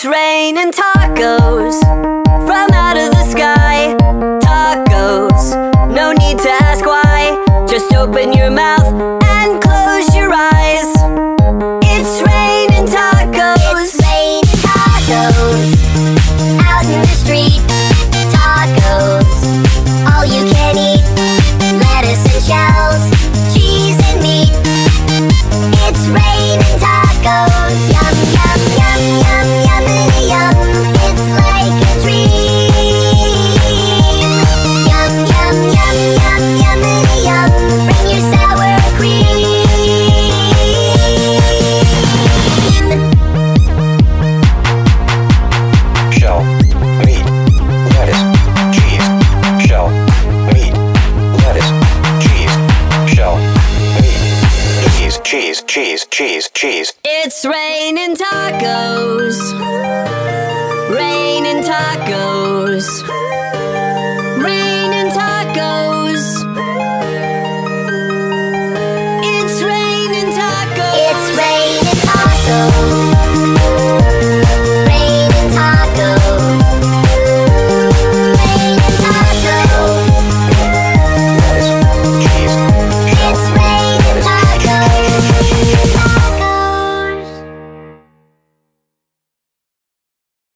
It's raining tacos from out of the sky. Tacos, no need to ask why. Just open your mouth and close your eyes. It's raining tacos. It's raining tacos out in the street. Tacos, all you can eat. Lettuce and shells, cheese and meat. It's raining tacos. Yum, yum, yum, yum, yummity yum. It's like a dream. Yum, yum, yum, yum, yummity yum. Bring your sour cream. Shell, meat, lettuce, cheese. Shell, meat, lettuce, cheese. Shell, meat, cheese, cheese, cheese, cheese. It's raining tacos. Raining tacos.